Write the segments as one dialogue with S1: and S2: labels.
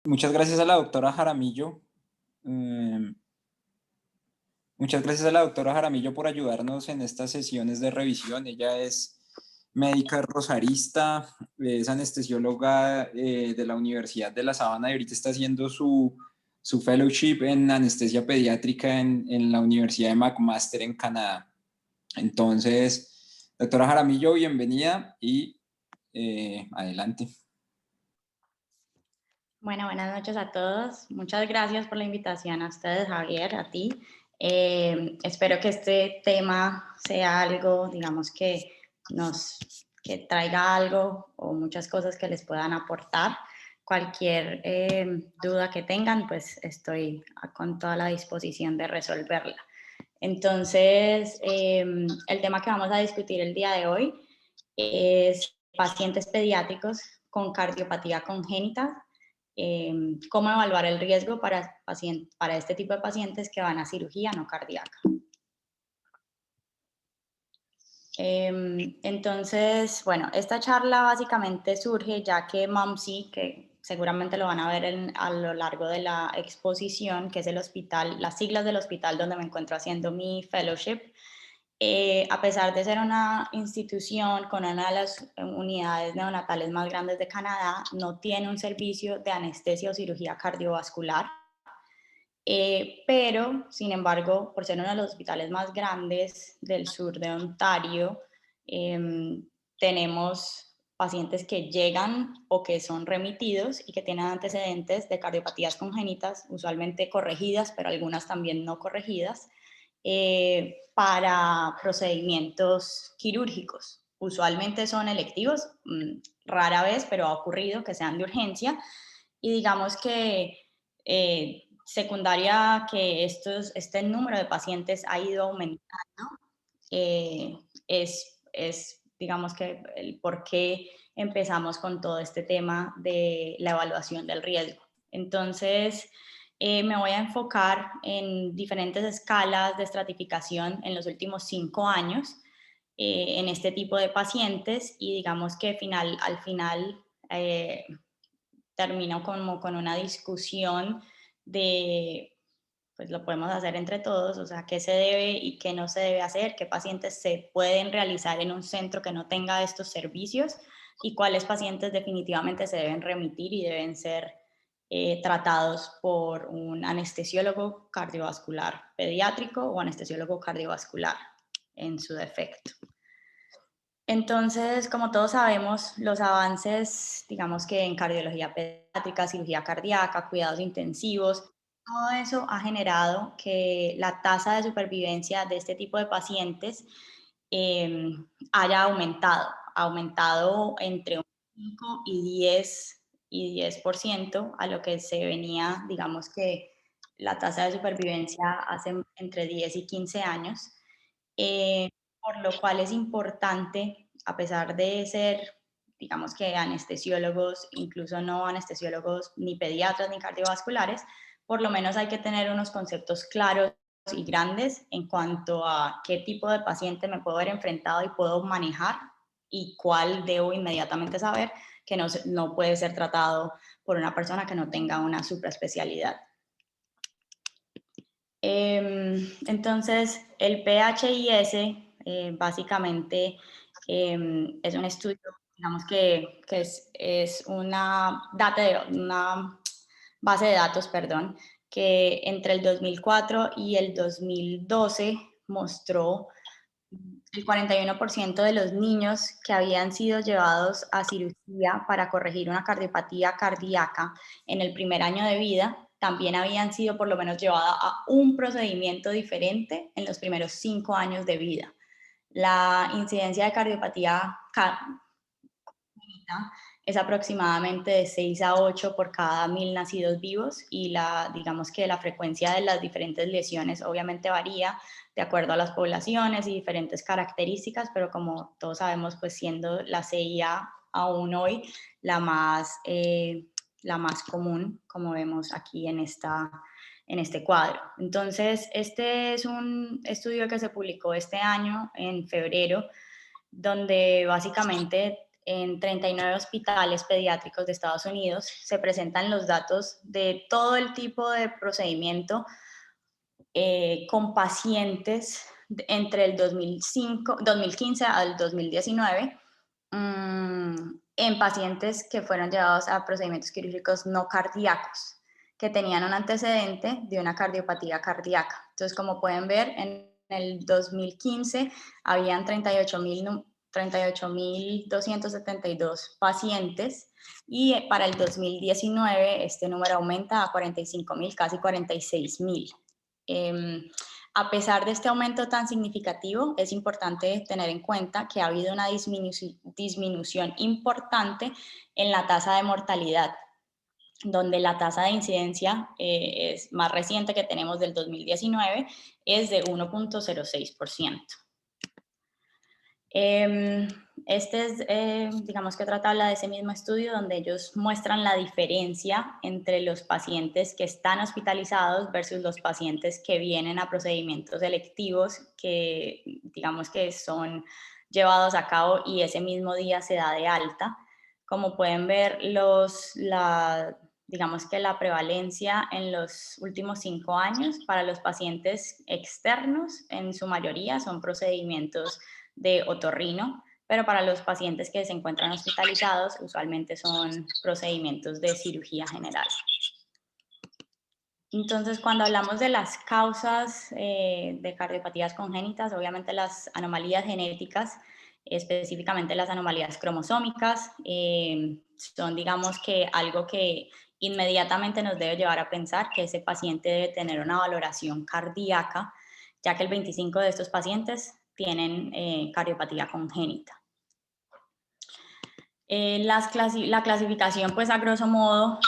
S1: Muchas gracias a la doctora Jaramillo. em, Muchas gracias a la doctora Jaramillo por ayudarnos en estas sesiones de revisión. Ella es médica rosarista, es anestesióloga de la Universidad de La Sabana y ahorita está haciendo su fellowship en anestesia pediátrica en la Universidad de McMaster en Canadá. Entonces, doctora Jaramillo, bienvenida y adelante.
S2: Bueno, buenas noches a todos. Muchas gracias por la invitación a ustedes, Javier, a ti. Espero que este tema sea algo, digamos, que traiga algo o muchas cosas que les puedan aportar. Cualquier duda que tengan, pues estoy con toda la disposición de resolverla. Entonces, el tema que vamos a discutir el día de hoy es pacientes pediátricos con cardiopatía congénita, cómo evaluar el riesgo para este tipo de pacientes que van a cirugía no cardíaca. Entonces, bueno, esta charla básicamente surge ya que MOMSI, que seguramente lo van a ver a lo largo de la exposición, que es el hospital, las siglas del hospital donde me encuentro haciendo mi fellowship, a pesar de ser una institución con una de las unidades neonatales más grandes de Canadá, no tiene un servicio de anestesia o cirugía cardiovascular. Pero, sin embargo, por ser uno de los hospitales más grandes del sur de Ontario, tenemos pacientes que llegan o que son remitidos y que tienen antecedentes de cardiopatías congénitas, usualmente corregidas, pero algunas también no corregidas, para procedimientos quirúrgicos. Usualmente son electivos, rara vez, pero ha ocurrido que sean de urgencia. Y digamos que secundaria que este número de pacientes ha ido aumentando, eh, digamos que el por qué empezamos con todo este tema de la evaluación del riesgo. Entonces, me voy a enfocar en diferentes escalas de estratificación en los últimos 5 años en este tipo de pacientes y digamos que al final termino como con una discusión de, pues lo podemos hacer entre todos, o sea, qué se debe y qué no se debe hacer, qué pacientes se pueden realizar en un centro que no tenga estos servicios y cuáles pacientes definitivamente se deben remitir y deben ser tratados por un anestesiólogo cardiovascular pediátrico o anestesiólogo cardiovascular en su defecto. Entonces, como todos sabemos, los avances, digamos que en cardiología pediátrica, cirugía cardíaca, cuidados intensivos, todo eso ha generado que la tasa de supervivencia de este tipo de pacientes eh, haya aumentado. Ha aumentado entre un 5 y 10% a lo que se venía, digamos que la tasa de supervivencia hace entre 10 y 15 años. Eh, por lo cual es importante, a pesar de ser, digamos que anestesiólogos, incluso no anestesiólogos ni pediatras ni cardiovasculares, por lo menos hay que tener unos conceptos claros y grandes en cuanto a qué tipo de paciente me puedo ver enfrentado y puedo manejar y cuál debo inmediatamente saber que no puede ser tratado por una persona que no tenga una supraespecialidad. Entonces, el PHIS básicamente es un estudio, digamos que es una base de datos, perdón, que entre el 2004 y el 2012 mostró el 41% de los niños que habían sido llevados a cirugía para corregir una cardiopatía cardíaca en el primer año de vida también habían sido por lo menos llevados a un procedimiento diferente en los primeros 5 años de vida. La incidencia de cardiopatía es aproximadamente de 6 a 8 por cada 1000 nacidos vivos y digamos que la frecuencia de las diferentes lesiones obviamente varía de acuerdo a las poblaciones y diferentes características, pero como todos sabemos, pues siendo la CIA aún hoy la más común, como vemos aquí en este cuadro. Entonces, este es un estudio que se publicó este año, en febrero, donde básicamente en 39 hospitales pediátricos de Estados Unidos se presentan los datos de todo el tipo de procedimiento con pacientes entre el 2015 al 2019 en pacientes que fueron llevados a procedimientos quirúrgicos no cardíacos, que tenían un antecedente de una cardiopatía cardíaca. Entonces, como pueden ver, en el 2015 habían 38.272 pacientes y para el 2019 este número aumenta a 45.000, casi 46.000. A pesar de este aumento tan significativo, es importante tener en cuenta que ha habido una disminución importante en la tasa de mortalidad, donde la tasa de incidencia es más reciente que tenemos del 2019, es de 1.06%. Este es, digamos que otra tabla de ese mismo estudio donde ellos muestran la diferencia entre los pacientes que están hospitalizados versus los pacientes que vienen a procedimientos electivos que, digamos que son llevados a cabo y ese mismo día se da de alta. Como pueden ver, digamos que la prevalencia en los últimos 5 años para los pacientes externos, en su mayoría son procedimientos de otorrino, pero para los pacientes que se encuentran hospitalizados usualmente son procedimientos de cirugía general. Entonces, cuando hablamos de las causas de cardiopatías congénitas, obviamente las anomalías genéticas, específicamente las anomalías cromosómicas, son, digamos que algo que inmediatamente nos debe llevar a pensar que ese paciente debe tener una valoración cardíaca, ya que el 25 de estos pacientes tienen cardiopatía congénita. La clasificación, pues a grosso modo,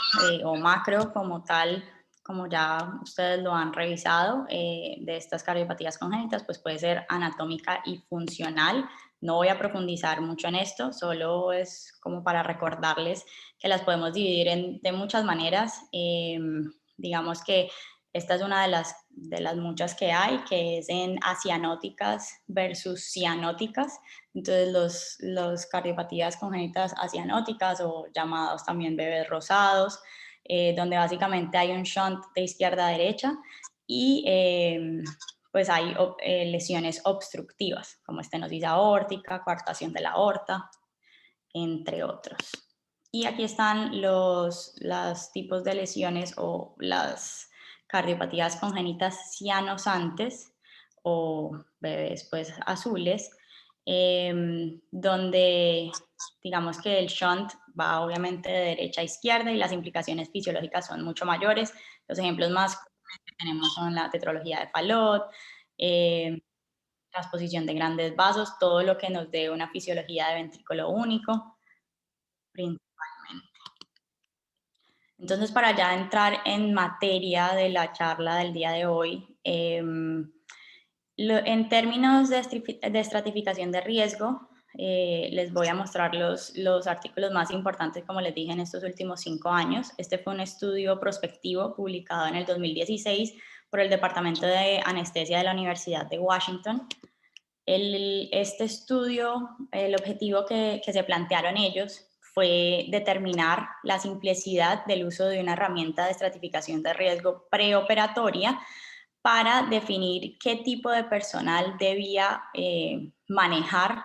S2: o macro como tal, como ya ustedes lo han revisado, de estas cardiopatías congénitas, pues puede ser anatómica y funcional. No voy a profundizar mucho en esto, solo es como para recordarles que las podemos dividir de muchas maneras. Digamos que esta es una de las muchas que hay, que es en acianóticas versus cianóticas. Entonces, los cardiopatías congénitas acianóticas o llamados también bebés rosados, donde básicamente hay un shunt de izquierda a derecha y pues hay lesiones obstructivas, como estenosis aórtica, coartación de la aorta, entre otros. Y aquí están los tipos de lesiones o las cardiopatías congénitas cianosantes o bebés pues azules, donde digamos que el shunt va obviamente de derecha a izquierda y las implicaciones fisiológicas son mucho mayores. Los ejemplos más que tenemos son la tetralogía de Fallot, transposición de grandes vasos, todo lo que nos dé una fisiología de ventrículo único, principalmente. Entonces, para ya entrar en materia de la charla del día de hoy, en términos de estratificación de riesgo, les voy a mostrar los artículos más importantes, como les dije, en estos últimos 5 años. Este fue un estudio prospectivo publicado en el 2016 por el Departamento de Anestesia de la Universidad de Washington. Este estudio, el objetivo que se plantearon ellos fue determinar la simplicidad del uso de una herramienta de estratificación de riesgo preoperatoria para definir qué tipo de personal debía manejar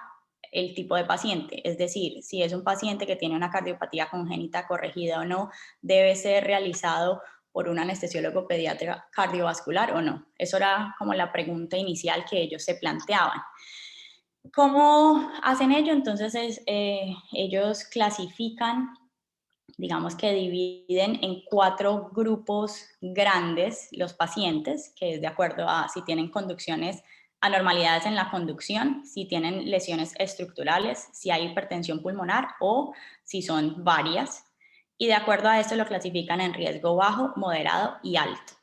S2: el tipo de paciente. Es decir, si es un paciente que tiene una cardiopatía congénita corregida o no, debe ser realizado por un anestesiólogo pediatra cardiovascular o no. Eso era como la pregunta inicial que ellos se planteaban. ¿Cómo hacen ello? Entonces, ellos clasifican, digamos que dividen en 4 grupos grandes los pacientes, que es de acuerdo a si tienen conducciones, anormalidades en la conducción, si tienen lesiones estructurales, si hay hipertensión pulmonar o si son varias. Y de acuerdo a esto lo clasifican en riesgo bajo, moderado y alto.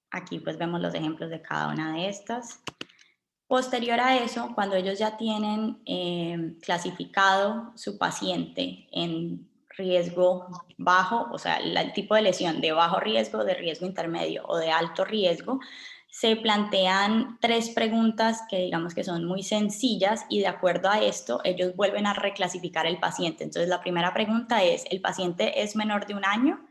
S2: Aquí pues vemos los ejemplos de cada una de estas. Posterior a eso, cuando ellos ya tienen clasificado su paciente en riesgo bajo, o sea, el tipo de lesión de bajo riesgo, de riesgo intermedio o de alto riesgo, se plantean 3 preguntas que digamos que son muy sencillas y de acuerdo a esto ellos vuelven a reclasificar el paciente. Entonces la primera pregunta es, ¿el paciente es menor de 1 año?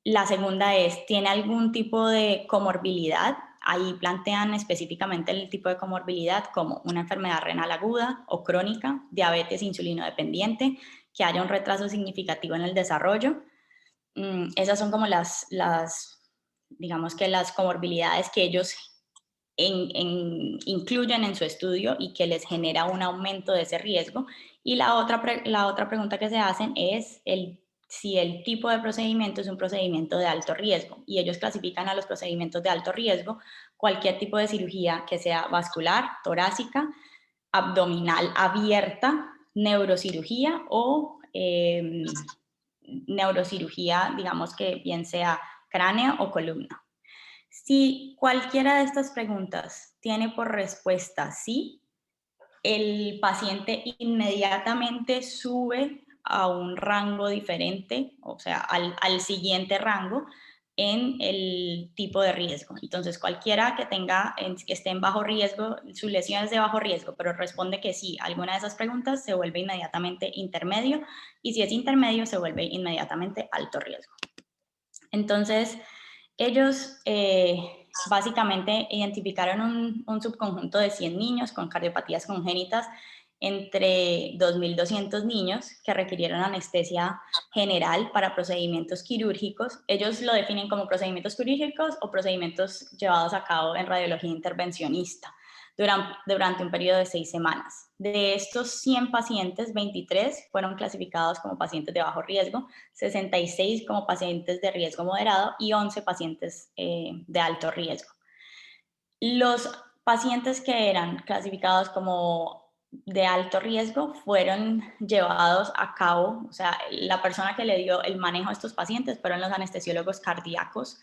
S2: La segunda es, ¿tiene algún tipo de comorbilidad? Ahí plantean específicamente el tipo de comorbilidad como una enfermedad renal aguda o crónica, diabetes insulino dependiente, que haya un retraso significativo en el desarrollo. Esas son como digamos que las comorbilidades que ellos incluyen en su estudio y que les genera un aumento de ese riesgo. Y la otra pregunta que se hacen es si el tipo de procedimiento es un procedimiento de alto riesgo. Y ellos clasifican a los procedimientos de alto riesgo cualquier tipo de cirugía que sea vascular, torácica, abdominal abierta, neurocirugía o neurocirugía, digamos que bien sea cráneo o columna. Si cualquiera de estas preguntas tiene por respuesta sí, el paciente inmediatamente sube a un rango diferente, o sea, al siguiente rango en el tipo de riesgo. Entonces, cualquiera que esté en bajo riesgo, su lesión es de bajo riesgo, pero responde que sí, alguna de esas preguntas se vuelve inmediatamente intermedio y si es intermedio se vuelve inmediatamente alto riesgo. Entonces, ellos básicamente identificaron un subconjunto de 100 niños con cardiopatías congénitas, entre 2.200 niños que requirieron anestesia general para procedimientos quirúrgicos. Ellos lo definen como procedimientos quirúrgicos o procedimientos llevados a cabo en radiología intervencionista durante un periodo de 6 semanas. De estos 100 pacientes, 23 fueron clasificados como pacientes de bajo riesgo, 66 como pacientes de riesgo moderado y 11 pacientes de alto riesgo. Los pacientes que eran clasificados como de alto riesgo fueron llevados a cabo, o sea, la persona que le dio el manejo a estos pacientes fueron los anestesiólogos cardíacos,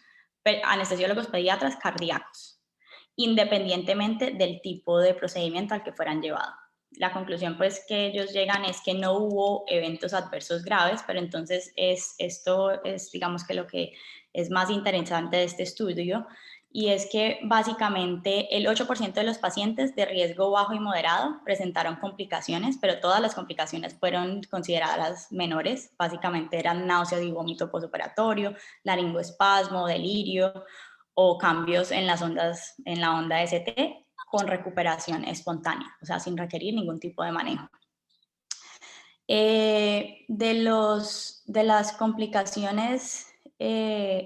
S2: anestesiólogos pediatras cardíacos, independientemente del tipo de procedimiento al que fueran llevados. La conclusión pues que ellos llegan es que no hubo eventos adversos graves, pero entonces esto es digamos que lo que es más interesante de este estudio, y es que básicamente el 8% de los pacientes de riesgo bajo y moderado presentaron complicaciones, pero todas las complicaciones fueron consideradas menores. Básicamente eran náusea y vómito postoperatorio, laringoespasmo, delirio o cambios en las ondas, en la onda ST con recuperación espontánea, o sea, sin requerir ningún tipo de manejo. De las complicaciones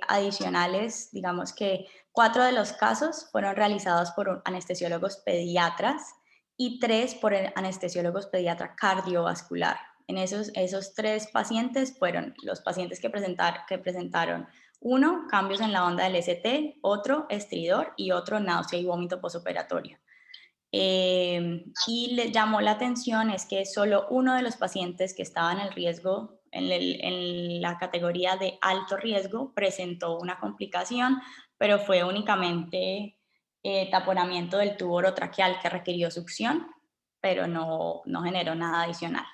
S2: adicionales, digamos que 4 de los casos fueron realizados por anestesiólogos pediatras y 3 por anestesiólogos pediatra cardiovascular. En esos 3 pacientes fueron los pacientes que presentaron uno, cambios en la onda del ST, otro, estridor y otro, náusea y vómito postoperatorio. Y le llamó la atención es que solo uno de los pacientes que estaba en el riesgo, en la categoría de alto riesgo, presentó una complicación, pero fue únicamente taponamiento del tubo orotraqueal que requirió succión, pero no generó nada adicional.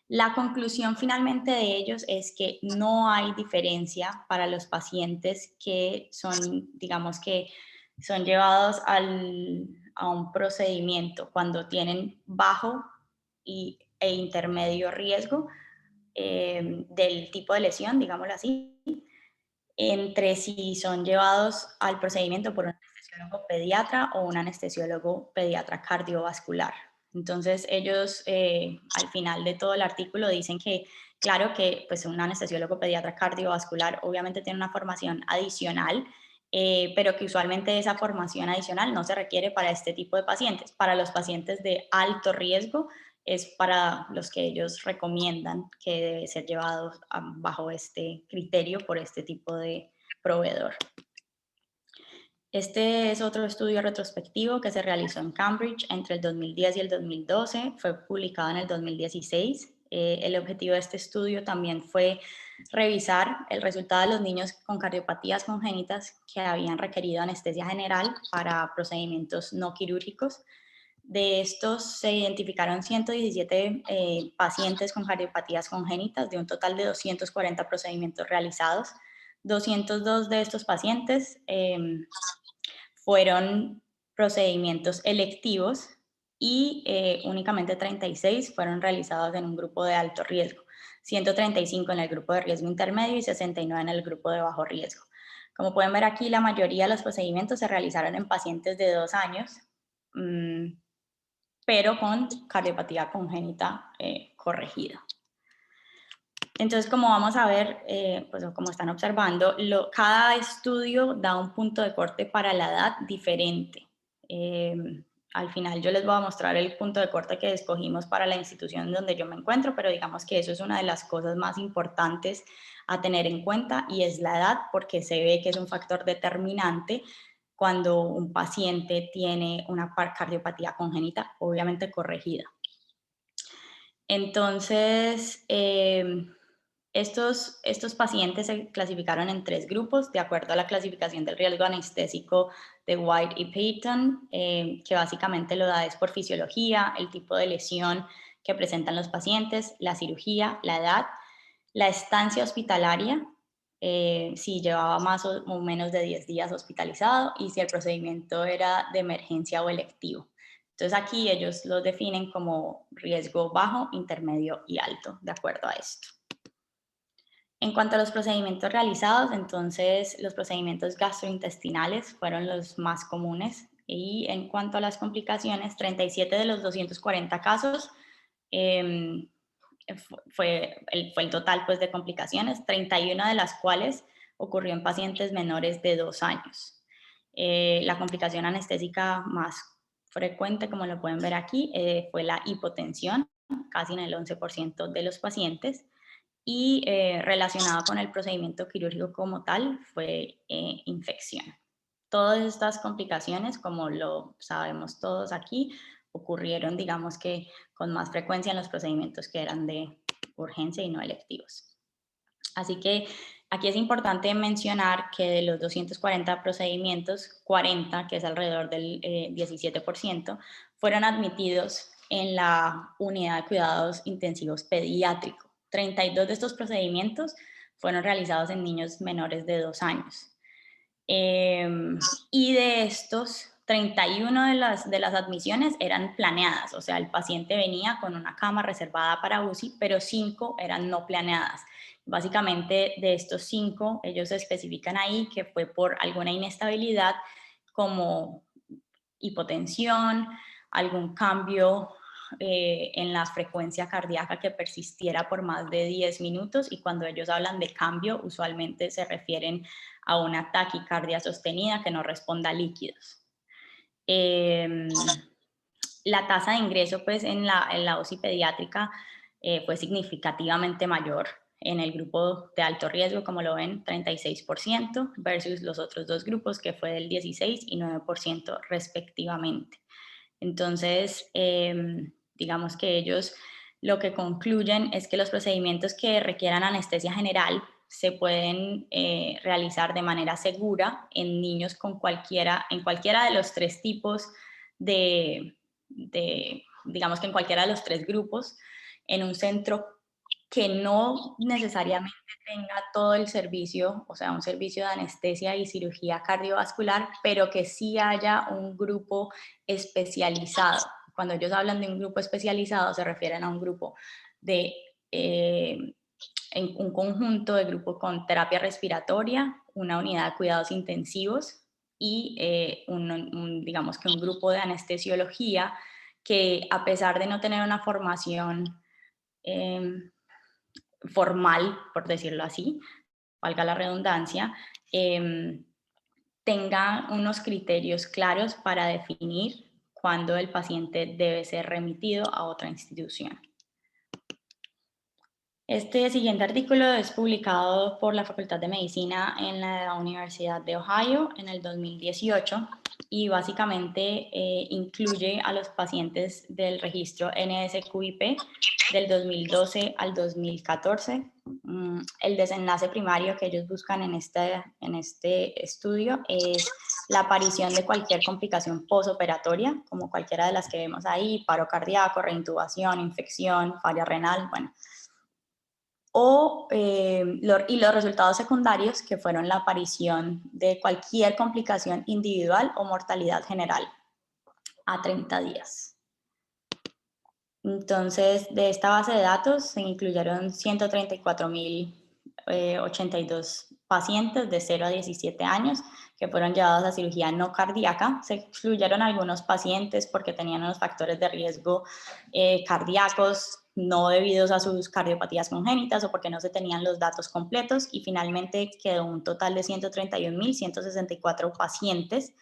S2: La conclusión finalmente de ellos es que no hay diferencia para los pacientes que son, digamos que son llevados a un procedimiento cuando tienen bajo e intermedio riesgo del tipo de lesión, digámoslo así, entre si son llevados al procedimiento por un anestesiólogo pediatra o un anestesiólogo pediatra cardiovascular. Entonces ellos al final de todo el artículo dicen que claro que pues un anestesiólogo pediatra cardiovascular obviamente tiene una formación adicional, pero que usualmente esa formación adicional no se requiere para este tipo de pacientes. Para los pacientes de alto riesgo es para los que ellos recomiendan que debe ser llevado bajo este criterio por este tipo de proveedor. Este es otro estudio retrospectivo que se realizó en Cambridge entre el 2010 y el 2012, fue publicado en el 2016. El objetivo de este estudio también fue revisar el resultado de los niños con cardiopatías congénitas que habían requerido anestesia general para procedimientos no quirúrgicos. De estos se identificaron 117 pacientes con cardiopatías congénitas de un total de 240 procedimientos realizados. 202 de estos pacientes fueron procedimientos electivos y únicamente 36 fueron realizados en un grupo de alto riesgo, 135 en el grupo de riesgo intermedio y 69 en el grupo de bajo riesgo. Como pueden ver aquí, la mayoría de los procedimientos se realizaron en pacientes de 2 años, pero con cardiopatía congénita corregida. Entonces, como vamos a ver, pues como están observando, cada estudio da un punto de corte para la edad diferente. Al final yo les voy a mostrar el punto de corte que escogimos para la institución donde yo me encuentro, pero digamos que eso es una de las cosas más importantes a tener en cuenta y es la edad, porque se ve que es un factor determinante cuando un paciente tiene una cardiopatía congénita, obviamente corregida. Entonces, estos pacientes se clasificaron en 3 grupos de acuerdo a la clasificación del riesgo anestésico de White y Payton, que básicamente lo da es por fisiología, el tipo de lesión que presentan los pacientes, la cirugía, la edad, la estancia hospitalaria, si llevaba más o menos de 10 días hospitalizado y si el procedimiento era de emergencia o electivo. Entonces aquí ellos los definen como riesgo bajo, intermedio y alto, de acuerdo a esto. En cuanto a los procedimientos realizados, entonces los procedimientos gastrointestinales fueron los más comunes y en cuanto a las complicaciones, 37 de los 240 casos fue el total pues, de complicaciones, 31 de las cuales ocurrió en pacientes menores de 2 años. La complicación anestésica más frecuente, como lo pueden ver aquí, fue la hipotensión, casi en el 11% de los pacientes, y relacionado con el procedimiento quirúrgico como tal fue infección. Todas estas complicaciones, como lo sabemos todos aquí, ocurrieron, digamos que con más frecuencia en los procedimientos que eran de urgencia y no electivos. Así que aquí es importante mencionar que de los 240 procedimientos, 40, que es alrededor del 17%, fueron admitidos en la unidad de cuidados intensivos pediátrico. 32 de estos procedimientos fueron realizados en niños menores de 2 años. Y de estos, 31 de las admisiones eran planeadas, o sea, el paciente venía con una cama reservada para UCI, pero 5 eran no planeadas. Básicamente, de estos 5, ellos especifican ahí que fue por alguna inestabilidad como hipotensión, algún cambio en la frecuencia cardíaca que persistiera por más de 10 minutos y cuando ellos hablan de cambio usualmente se refieren a una taquicardia sostenida que no responda a líquidos. La tasa de ingreso pues, en la UCI pediátrica fue significativamente mayor en el grupo de alto riesgo, como lo ven, 36% versus los otros 2 grupos que fue del 16 y 9% respectivamente. Entonces, digamos que ellos lo que concluyen es que los procedimientos que requieran anestesia general se pueden realizar de manera segura en niños con en cualquiera de los 3 tipos digamos que en cualquiera de los 3 grupos, en un centro que no necesariamente tenga todo el servicio, o sea, un servicio de anestesia y cirugía cardiovascular, pero que sí haya un grupo especializado. Cuando ellos hablan de un grupo especializado, se refieren a un grupo de en un conjunto de grupos con terapia respiratoria, una unidad de cuidados intensivos y digamos que un grupo de anestesiología que a pesar de no tener una formación formal, por decirlo así, valga la redundancia, tenga unos criterios claros para definir cuándo el paciente debe ser remitido a otra institución. Este siguiente artículo es publicado por la Facultad de Medicina en la Universidad de Ohio en el 2018 y básicamente incluye a los pacientes del registro NSQIP del 2012 al 2014. El desenlace primario que ellos buscan en este estudio es la aparición de cualquier complicación posoperatoria, como cualquiera de las que vemos ahí, paro cardíaco, reintubación, infección, falla renal, bueno. y los resultados secundarios, que fueron la aparición de cualquier complicación individual o mortalidad general a 30 días. Entonces, de esta base de datos se incluyeron 134.082 pacientes de 0 a 17 años que fueron llevados a cirugía no cardíaca. Se excluyeron algunos pacientes porque tenían unos factores de riesgo cardíacos no debidos a sus cardiopatías congénitas o porque no se tenían los datos completos, y finalmente quedó un total de 131.164 pacientes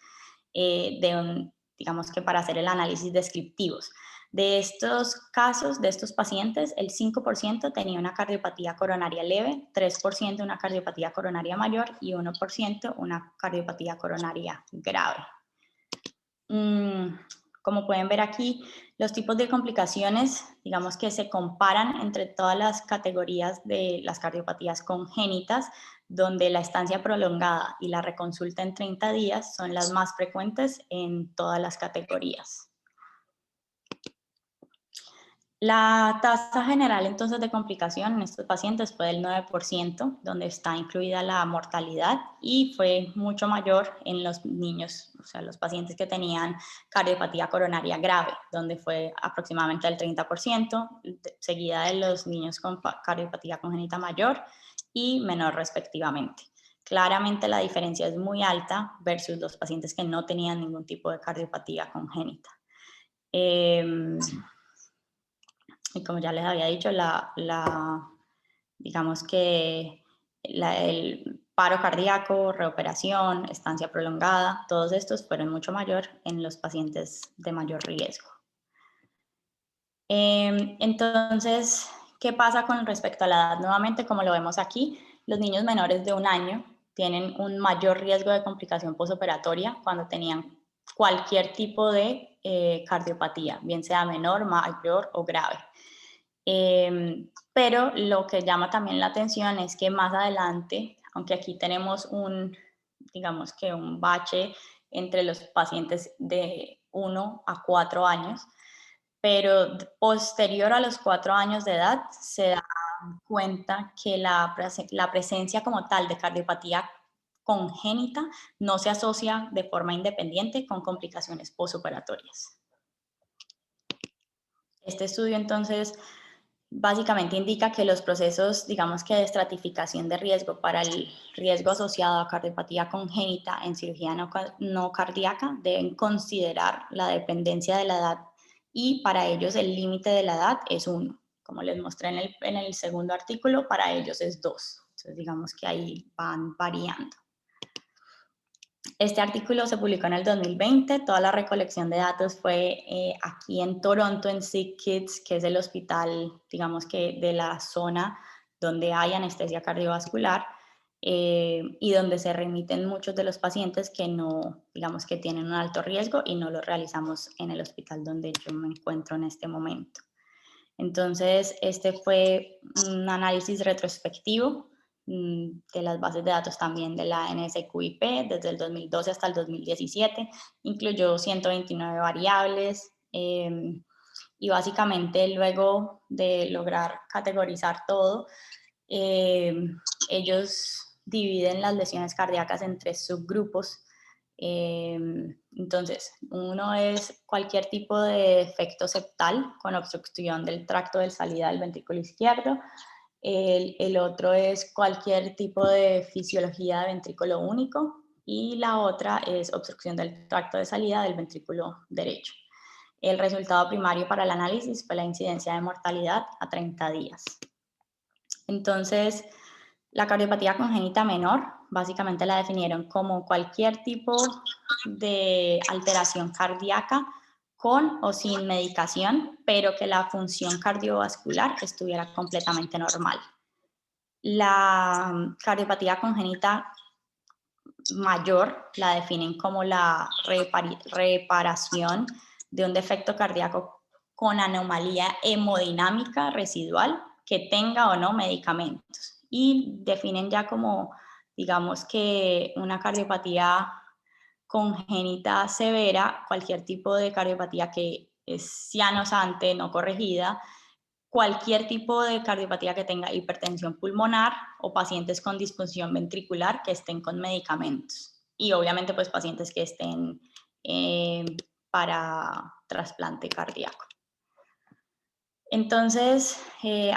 S2: digamos que para hacer el análisis descriptivos. De estos casos, de estos pacientes, el 5% tenía una cardiopatía coronaria leve, 3% una cardiopatía coronaria mayor y 1% una cardiopatía coronaria grave. Como pueden ver aquí, los tipos de complicaciones, digamos que se comparan entre todas las categorías de las cardiopatías congénitas, donde la estancia prolongada y la reconsulta en 30 días son las más frecuentes en todas las categorías. La tasa general entonces de complicación en estos pacientes fue del 9%, donde está incluida la mortalidad, y fue mucho mayor en los niños, o sea, los pacientes que tenían cardiopatía coronaria grave, donde fue aproximadamente el 30%, seguida de los niños con cardiopatía congénita mayor y menor respectivamente. Claramente la diferencia es muy alta versus los pacientes que no tenían ningún tipo de cardiopatía congénita. Y como ya les había dicho, digamos que el paro cardíaco, reoperación, estancia prolongada, todos estos fueron mucho mayor en los pacientes de mayor riesgo. Entonces, ¿qué pasa con respecto a la edad? Nuevamente, como lo vemos aquí, los niños menores de 1 año tienen un mayor riesgo de complicación posoperatoria cuando tenían cualquier tipo de cardiopatía, bien sea menor, mayor o grave. Pero lo que llama también la atención es que más adelante, aunque aquí tenemos digamos que un bache entre los pacientes de 1 a 4 años, pero posterior a los 4 años de edad se da cuenta que la presencia como tal de cardiopatía congénita no se asocia de forma independiente con complicaciones postoperatorias. Este estudio entonces básicamente indica que los procesos, digamos que de estratificación de riesgo para el riesgo asociado a cardiopatía congénita en cirugía no cardíaca deben considerar la dependencia de la edad, y para ellos el límite de la edad es 1. Como les mostré en el segundo artículo, para ellos es 2. Entonces digamos que ahí van variando. Este artículo se publicó en el 2020, toda la recolección de datos fue aquí en Toronto, en SickKids, que es el hospital, digamos que de la zona donde hay anestesia cardiovascular, y donde se remiten muchos de los pacientes que no, digamos que tienen un alto riesgo, y no lo realizamos en el hospital donde yo me encuentro en este momento. Entonces, este fue un análisis retrospectivo de las bases de datos también de la NSQIP desde el 2012 hasta el 2017, incluyó 129 variables, y básicamente luego de lograr categorizar todo, ellos dividen las lesiones cardíacas en 3 subgrupos. Entonces, uno es cualquier tipo de defecto septal con obstrucción del tracto de salida del ventrículo izquierdo. El otro es cualquier tipo de fisiología de ventrículo único, y la otra es obstrucción del tracto de salida del ventrículo derecho. El resultado primario para el análisis fue la incidencia de mortalidad a 30 días. Entonces, la cardiopatía congénita menor, básicamente la definieron como cualquier tipo de alteración cardíaca con o sin medicación, pero que la función cardiovascular estuviera completamente normal. La cardiopatía congénita mayor la definen como la reparación de un defecto cardíaco con anomalía hemodinámica residual que tenga o no medicamentos, y definen ya como, digamos que una cardiopatía congénita severa, cualquier tipo de cardiopatía que es cianosante, no corregida, cualquier tipo de cardiopatía que tenga hipertensión pulmonar o pacientes con disfunción ventricular que estén con medicamentos. Y obviamente pues pacientes que estén para trasplante cardíaco. Entonces,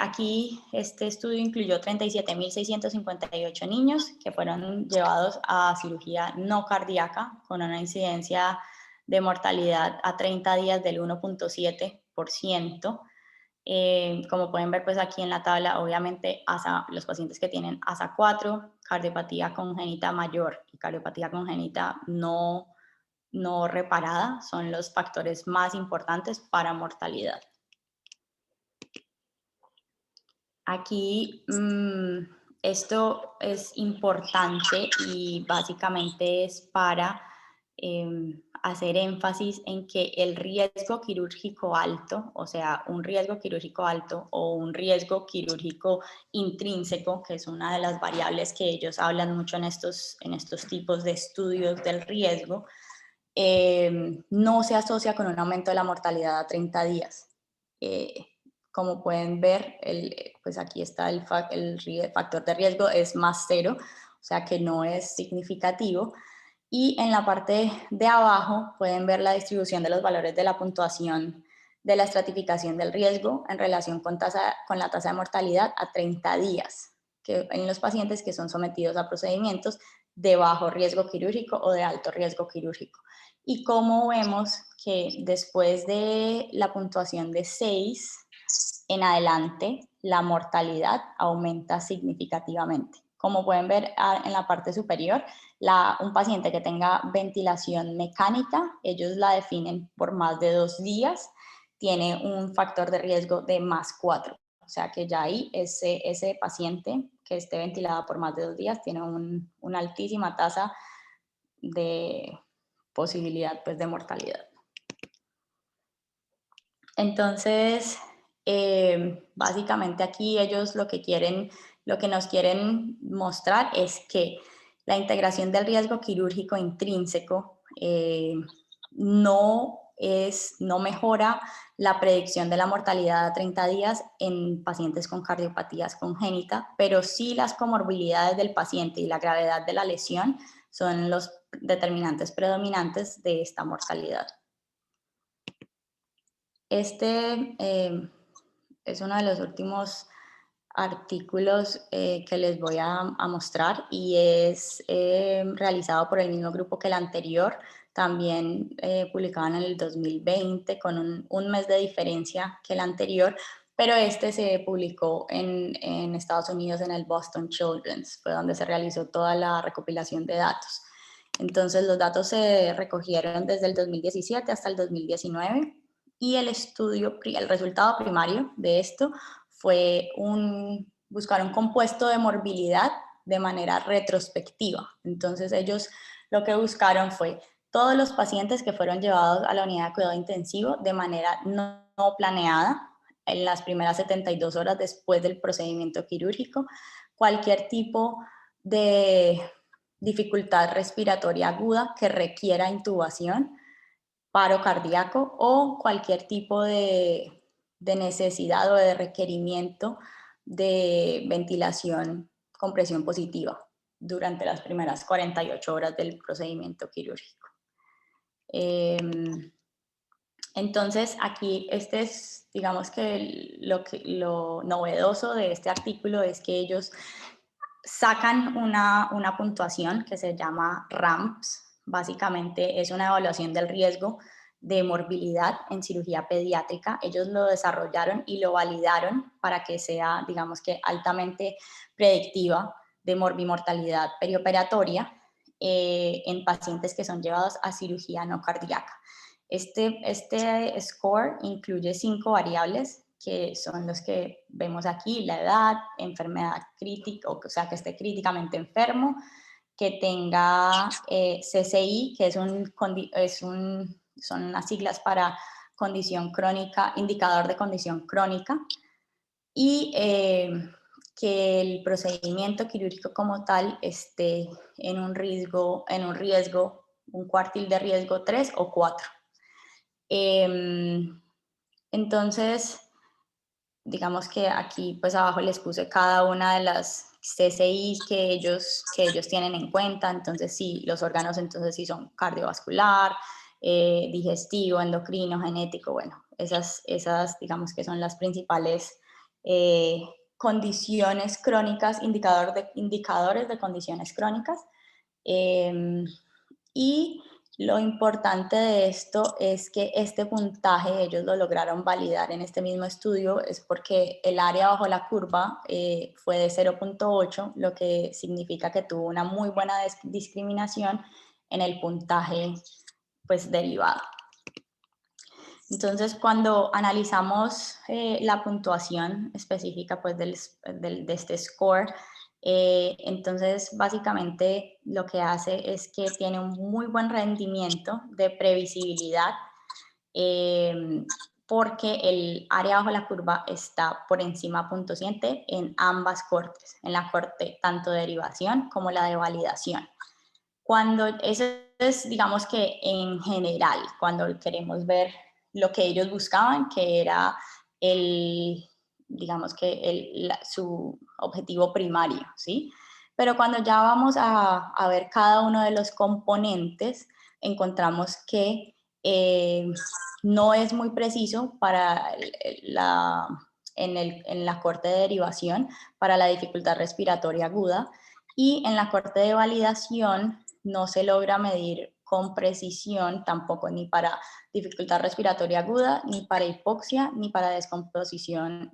S2: aquí este estudio incluyó 37.658 niños que fueron llevados a cirugía no cardíaca con una incidencia de mortalidad a 30 días del 1.7%. Como pueden ver pues aquí en la tabla, obviamente los pacientes que tienen ASA 4, cardiopatía congénita mayor y cardiopatía congénita no reparada son los factores más importantes para mortalidad. Aquí esto es importante y básicamente es para hacer énfasis en que el riesgo quirúrgico alto, o sea, un riesgo quirúrgico alto o un riesgo quirúrgico intrínseco, que es una de las variables que ellos hablan mucho en estos tipos de estudios del riesgo, no se asocia con un aumento de la mortalidad a 30 días. Como pueden ver, pues aquí está el factor de riesgo es más 0, o sea que no es significativo. Y en la parte de abajo pueden ver la distribución de los valores de la puntuación de la estratificación del riesgo en relación con la tasa de mortalidad a 30 días, que en los pacientes que son sometidos a procedimientos de bajo riesgo quirúrgico o de alto riesgo quirúrgico. Y como vemos que después de la puntuación de 6 en adelante, la mortalidad aumenta significativamente. Como pueden ver en la parte superior, un paciente que tenga ventilación mecánica, ellos la definen por más de 2 días, tiene un factor de riesgo de más 4. O sea que ya ahí ese paciente que esté ventilado por más de 2 días tiene una altísima tasa de posibilidad pues, de mortalidad. Entonces, básicamente aquí ellos lo que nos quieren mostrar es que la integración del riesgo quirúrgico intrínseco no mejora la predicción de la mortalidad a 30 días en pacientes con cardiopatías congénitas, pero sí las comorbilidades del paciente y la gravedad de la lesión son los determinantes predominantes de esta mortalidad. Este es uno de los últimos artículos que les voy a mostrar y es realizado por el mismo grupo que el anterior, también publicado en el 2020 con un mes de diferencia que el anterior, pero este se publicó en Estados Unidos en el Boston Children's, fue donde se realizó toda la recopilación de datos. Entonces los datos se recogieron desde el 2017 hasta el 2019 y el resultado primario de esto fue buscar un compuesto de morbilidad de manera retrospectiva. Entonces ellos lo que buscaron fue todos los pacientes que fueron llevados a la unidad de cuidado intensivo de manera no planeada en las primeras 72 horas después del procedimiento quirúrgico, cualquier tipo de dificultad respiratoria aguda que requiera intubación, paro cardíaco o cualquier tipo de necesidad o de requerimiento de ventilación con presión positiva durante las primeras 48 horas del procedimiento quirúrgico. Entonces aquí digamos que lo novedoso de este artículo es que ellos sacan una puntuación que se llama RAMPS. Básicamente es una evaluación del riesgo de morbilidad en cirugía pediátrica. Ellos lo desarrollaron y lo validaron para que sea, digamos que altamente predictiva de morbimortalidad perioperatoria en pacientes que son llevados a cirugía no cardíaca. Este score incluye 5 variables que son los que vemos aquí: la edad, enfermedad crítica, o sea, que esté críticamente enfermo, que tenga CCI, que son unas siglas para condición crónica, indicador de condición crónica, y que el procedimiento quirúrgico como tal esté en un riesgo, un cuartil de riesgo 3 o 4. Entonces, digamos que aquí pues abajo les puse cada una de las CCIs que ellos tienen en cuenta. Entonces sí, los órganos entonces sí son cardiovascular, digestivo, endocrino, genético. Bueno, esas digamos que son las principales eh, condiciones crónicas, indicadores de condiciones crónicas. Eh, y lo importante de esto es que este puntaje ellos lo lograron validar en este mismo estudio, es porque el área bajo la curva fue de 0,8, lo que significa que tuvo una muy buena discriminación en el puntaje pues derivado. Entonces, cuando analizamos la puntuación específica pues, de este score, entonces básicamente lo que hace es que tiene un muy buen rendimiento de previsibilidad porque el área bajo la curva está por encima de punto 7 en ambas cortes, en la corte tanto de derivación como la de validación. Cuando eso es, digamos que en general, cuando queremos ver lo que ellos buscaban, que era digamos que su objetivo primario, ¿sí? Pero cuando ya vamos a ver cada uno de los componentes, encontramos que no es muy preciso para en la corte de derivación para la dificultad respiratoria aguda, y en la corte de validación no se logra medir con precisión tampoco ni para dificultad respiratoria aguda, ni para hipoxia, ni para descompensación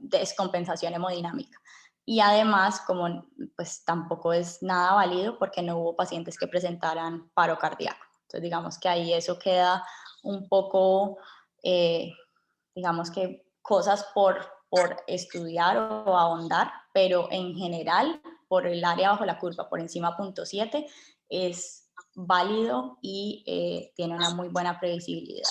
S2: hemodinámica. Y además, como pues tampoco es nada válido porque no hubo pacientes que presentaran paro cardíaco. Entonces, digamos que ahí eso queda un poco, digamos que cosas por estudiar o ahondar, pero en general, por el área bajo la curva, por encima de punto 7, es válido y tiene una muy buena previsibilidad.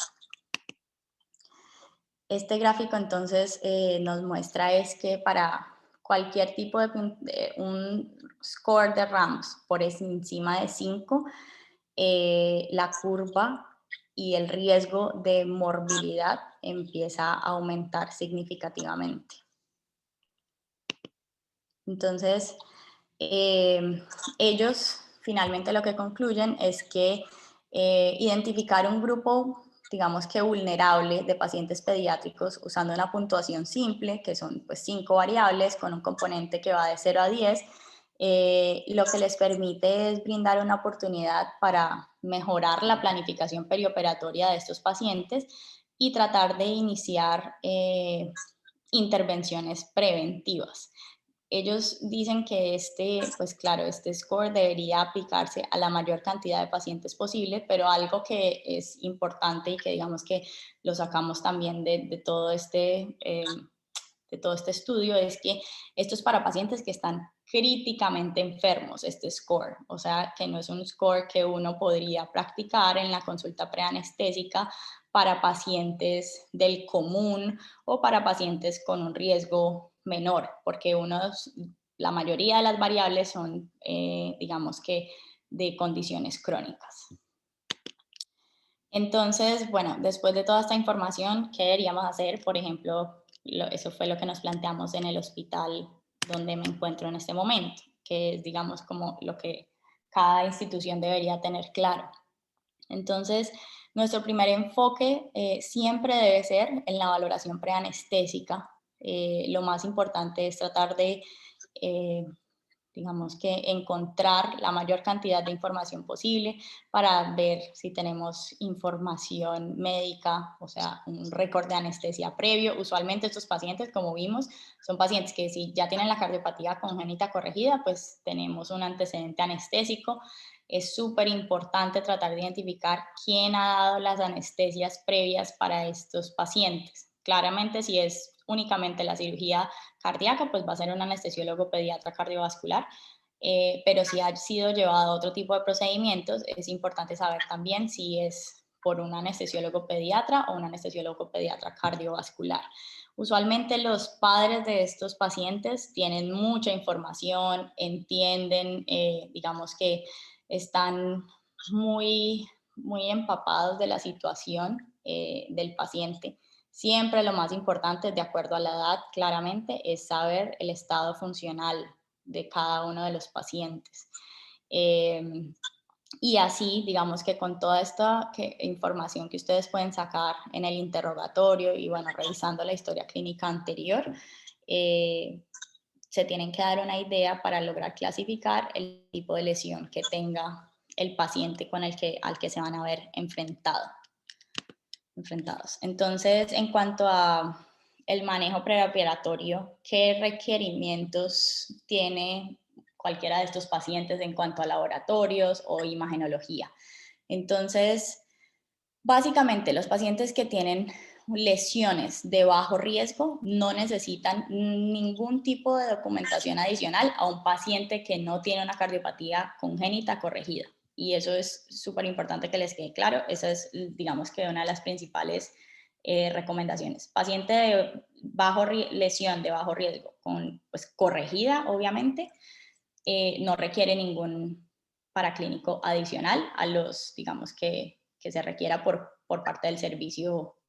S2: Este gráfico entonces nos muestra es que para cualquier tipo de un score de RAMS por encima de 5, la curva y el riesgo de morbilidad empieza a aumentar significativamente. Entonces, ellos finalmente lo que concluyen es que identificar un grupo, digamos que vulnerable de pacientes pediátricos usando una puntuación simple, que son pues 5 variables con un componente que va de 0 a 10, lo que les permite es brindar una oportunidad para mejorar la planificación perioperatoria de estos pacientes y tratar de iniciar intervenciones preventivas. Ellos dicen que pues claro, este score debería aplicarse a la mayor cantidad de pacientes posible, pero algo que es importante y que digamos que lo sacamos también de todo de todo este estudio es que esto es para pacientes que están críticamente enfermos, este score, o sea, que no es un score que uno podría practicar en la consulta preanestésica para pacientes del común o para pacientes con un riesgo menor, porque la mayoría de las variables son, digamos que, de condiciones crónicas. Entonces, bueno, después de toda esta información, ¿qué deberíamos hacer? Por ejemplo, eso fue lo que nos planteamos en el hospital donde me encuentro en este momento, que es, digamos, como lo que cada institución debería tener claro. Entonces, nuestro primer enfoque siempre debe ser en la valoración preanestésica. Lo más importante es tratar de digamos que encontrar la mayor cantidad de información posible para ver si tenemos información médica, o sea, un récord de anestesia previo. Usualmente estos pacientes, como vimos, son pacientes que si ya tienen la cardiopatía congénita corregida, pues tenemos un antecedente anestésico. Es súper importante tratar de identificar quién ha dado las anestesias previas para estos pacientes. Claramente, si es únicamente la cirugía cardíaca, pues va a ser un anestesiólogo pediatra cardiovascular, pero si ha sido llevado a otro tipo de procedimientos, es importante saber también si es por un anestesiólogo pediatra o un anestesiólogo pediatra cardiovascular. Usualmente los padres de estos pacientes tienen mucha información, entienden, digamos que están muy empapados de la situación del paciente. Siempre lo más importante, de acuerdo a la edad, claramente, es saber el estado funcional de cada uno de los pacientes. Em, y así, digamos que con toda esta información que ustedes pueden sacar en el interrogatorio y bueno, revisando la historia clínica anterior, eh, se tienen que dar una idea para lograr clasificar el tipo de lesión que tenga el paciente al que se van a ver enfrentados. Entonces, en cuanto a el manejo preoperatorio, ¿qué requerimientos tiene cualquiera de estos pacientes en cuanto a laboratorios o imagenología? Entonces, básicamente los pacientes que tienen lesiones de bajo riesgo no necesitan ningún tipo de documentación adicional a un paciente que no tiene una cardiopatía congénita corregida. Y eso es súper importante que les quede claro. Esa es, digamos que una de las principales recomendaciones. Paciente de lesión de bajo riesgo, pues, corregida, obviamente, no requiere ningún paraclínico adicional a los, digamos, que se requiera por parte del servicio